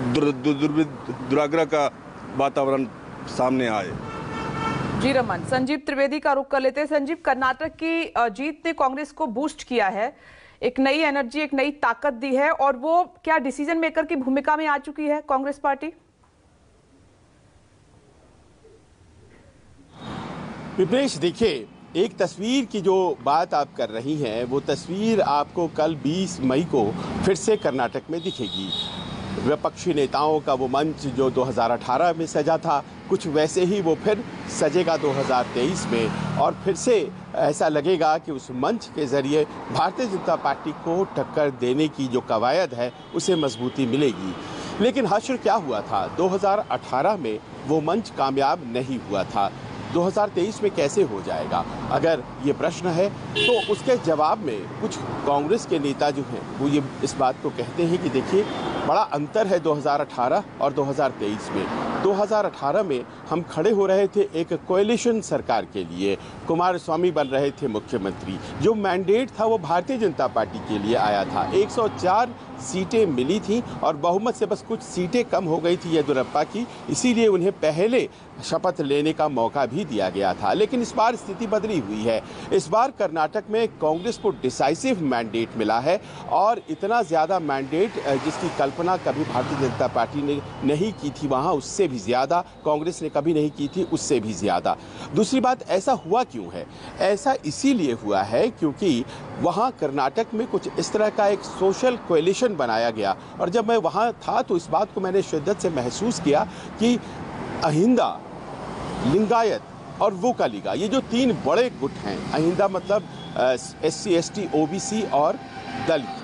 दुराग्रह का वातावरण सामने आए। जी रमन, संजीव त्रिवेदी का रुख कर लेते हैं। संजीव, कर्नाटक की जीत ने कांग्रेस को बूस्ट किया है, एक नई एनर्जी, एक नई ताकत दी है, और वो क्या डिसीजन मेकर की भूमिका में आ चुकी है कांग्रेस पार्टी? विपनेश, देखिए, एक तस्वीर की जो बात आप कर रही हैं वो तस्वीर आपको कल 20 मई को फिर से कर्नाटक में दिखेगी। विपक्षी नेताओं का वो मंच जो 2018 में सजा था, कुछ वैसे ही वो फिर सजेगा 2023 में, और फिर से ऐसा लगेगा कि उस मंच के जरिए भारतीय जनता पार्टी को टक्कर देने की जो कवायद है उसे मजबूती मिलेगी। लेकिन हश्र क्या हुआ था, 2018 में वो मंच कामयाब नहीं हुआ था, 2023 में कैसे हो जाएगा? अगर ये प्रश्न है तो उसके जवाब में कुछ कांग्रेस के नेता जो हैं वो ये इस बात को कहते हैं कि देखिए, बड़ा अंतर है 2018 और 2023 में। 2018 में हम खड़े हो रहे थे एक कोएलिशन सरकार के लिए, कुमारस्वामी बन रहे थे मुख्यमंत्री, जो मैंडेट था वो भारतीय जनता पार्टी के लिए आया था, 104 सीटें मिली थी और बहुमत से बस कुछ सीटें कम हो गई थी येदियुरप्पा की, इसीलिए उन्हें पहले शपथ लेने का मौका भी दिया गया था। लेकिन इस बार स्थिति बदली हुई है। इस बार कर्नाटक में कांग्रेस को डिसाइसिव मैंडेट मिला है, और इतना ज़्यादा मैंडेट जिसकी कल्पना कभी भारतीय जनता पार्टी ने नहीं की थी वहाँ, उससे भी ज़्यादा कांग्रेस ने कभी नहीं की थी, उससे भी ज़्यादा। दूसरी बात, ऐसा हुआ क्यों है? ऐसा इसीलिए हुआ है क्योंकि वहाँ कर्नाटक में कुछ इस तरह का एक सोशल कोएलिशन बनाया गया, और जब मैं वहाँ था तो इस बात को मैंने शिद्दत से महसूस किया कि अहिंदा, लिंगायत और वोकालिगा, ये जो तीन बड़े गुट हैं, अहिंदा मतलब SC ST OBC और दलित,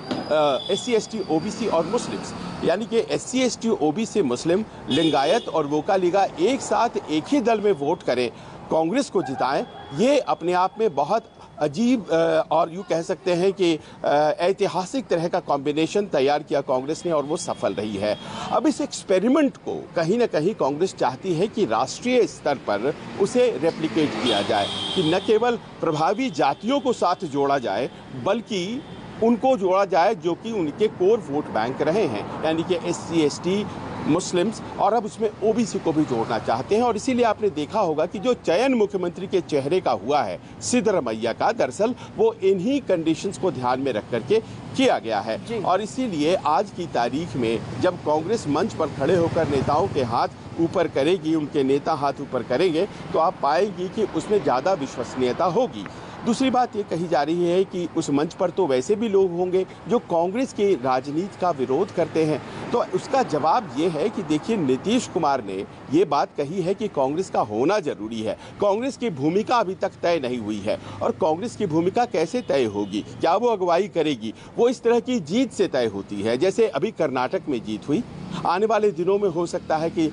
SC ST OBC और मुस्लिम्स, यानी कि SC ST OBC मुस्लिम, लिंगायत और वोकालिगा एक साथ एक ही दल में वोट करें, कांग्रेस को जिताएं, ये अपने आप में बहुत अजीब और यूँ कह सकते हैं कि ऐतिहासिक तरह का कॉम्बिनेशन तैयार किया कांग्रेस ने, और वो सफल रही है। अब इस एक्सपेरिमेंट को कहीं ना कहीं कांग्रेस चाहती है कि राष्ट्रीय स्तर पर उसे रेप्लिकेट किया जाए, कि न केवल प्रभावी जातियों को साथ जोड़ा जाए बल्कि उनको जोड़ा जाए जो कि उनके कोर वोट बैंक रहे हैं, यानी कि SC ST मुस्लिम्स, और अब उसमें OBC को भी जोड़ना चाहते हैं। और इसीलिए आपने देखा होगा कि जो चयन मुख्यमंत्री के चेहरे का हुआ है सिद्धरमैया का, दरअसल वो इन्हीं कंडीशंस को ध्यान में रख करके किया गया है। और इसीलिए आज की तारीख में जब कांग्रेस मंच पर खड़े होकर नेताओं के हाथ ऊपर करेगी, उनके नेता हाथ ऊपर करेंगे, तो आप पाएंगी कि उसमें ज़्यादा विश्वसनीयता होगी। दूसरी बात ये कही जा रही है कि उस मंच पर तो वैसे भी लोग होंगे जो कांग्रेस की राजनीति का विरोध करते हैं, तो उसका जवाब ये है कि देखिए, नीतीश कुमार ने ये बात कही है कि कांग्रेस का होना जरूरी है, कांग्रेस की भूमिका अभी तक तय नहीं हुई है, और कांग्रेस की भूमिका कैसे तय होगी, क्या वो अगुवाई करेगी, वो इस तरह की जीत से तय होती है। जैसे अभी कर्नाटक में जीत हुई, आने वाले दिनों में हो सकता है कि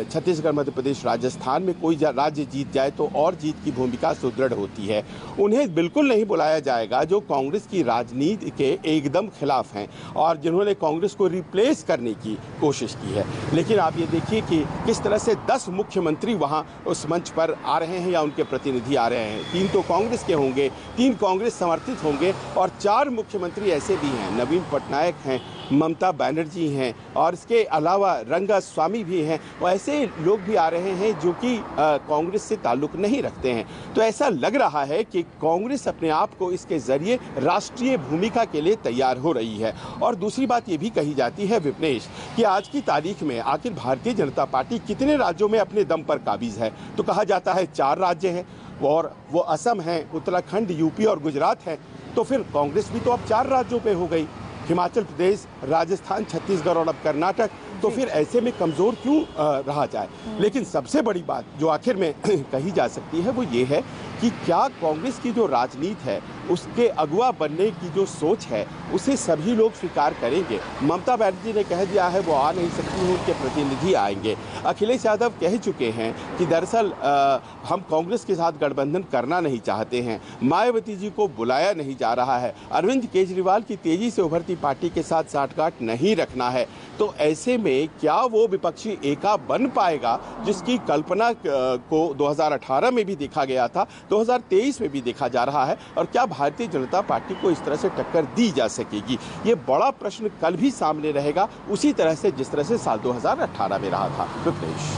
छत्तीसगढ़, मध्य प्रदेश, राजस्थान में कोई राज्य जीत जाए तो और जीत की भूमिका सुदृढ़ होती है। उन्हें बिल्कुल नहीं बुलाया जाएगा जो कांग्रेस की राजनीति के एकदम खिलाफ हैं और जिन्होंने कांग्रेस को रिप्लेस करने की कोशिश की है। लेकिन आप ये देखिए कि किस तरह से 10 मुख्यमंत्री वहां उस मंच पर आ रहे हैं या उनके प्रतिनिधि आ रहे हैं। 3 तो कांग्रेस के होंगे, 3 कांग्रेस समर्थित होंगे, और 4 मुख्यमंत्री ऐसे भी हैं, नवीन पटनायक हैं, ममता बनर्जी हैं, और इसके अलावा रंगास्वामी भी हैं। ऐसे लोग भी आ रहे हैं जो कि कांग्रेस से ताल्लुक नहीं रखते हैं। तो ऐसा लग रहा है कि कांग्रेस अपने आप को इसके जरिए राष्ट्रीय भूमिका के लिए तैयार हो रही है। और दूसरी बात ये भी कही जाती है विपनेश कि आज की तारीख में आखिर भारतीय जनता पार्टी कितने राज्यों में अपने दम पर काबिज है। तो कहा जाता है 4 राज्य हैं, और वो असम है, उत्तराखंड, यूपी और गुजरात है। तो फिर कांग्रेस भी तो अब 4 राज्यों पे हो गई, हिमाचल प्रदेश, राजस्थान, छत्तीसगढ़ और अब कर्नाटक। तो फिर ऐसे में कमजोर क्यों रहा जाए। लेकिन सबसे बड़ी बात जो आखिर में कही जा सकती है वो ये है कि क्या कांग्रेस की जो राजनीति है उसके अगुवा बनने की जो सोच है उसे सभी लोग स्वीकार करेंगे। ममता बनर्जी ने कह दिया है वो आ नहीं सकती हैं, उनके प्रतिनिधि आएंगे। अखिलेश यादव कह चुके हैं कि दरअसल हम कांग्रेस के साथ गठबंधन करना नहीं चाहते हैं, मायावती जी को बुलाया नहीं जा रहा है, अरविंद केजरीवाल की तेजी से उभरती पार्टी के साथ साठगांठ नहीं रखना है। तो ऐसे में क्या वो विपक्षी एका बन पाएगा जिसकी कल्पना को 2018 में भी देखा गया था। 2023 में भी देखा जा रहा है। और क्या भारतीय जनता पार्टी को इस तरह से टक्कर दी जा सकेगी, ये बड़ा प्रश्न कल भी सामने रहेगा, उसी तरह से जिस तरह से साल 2018 में रहा था। विप्लेश।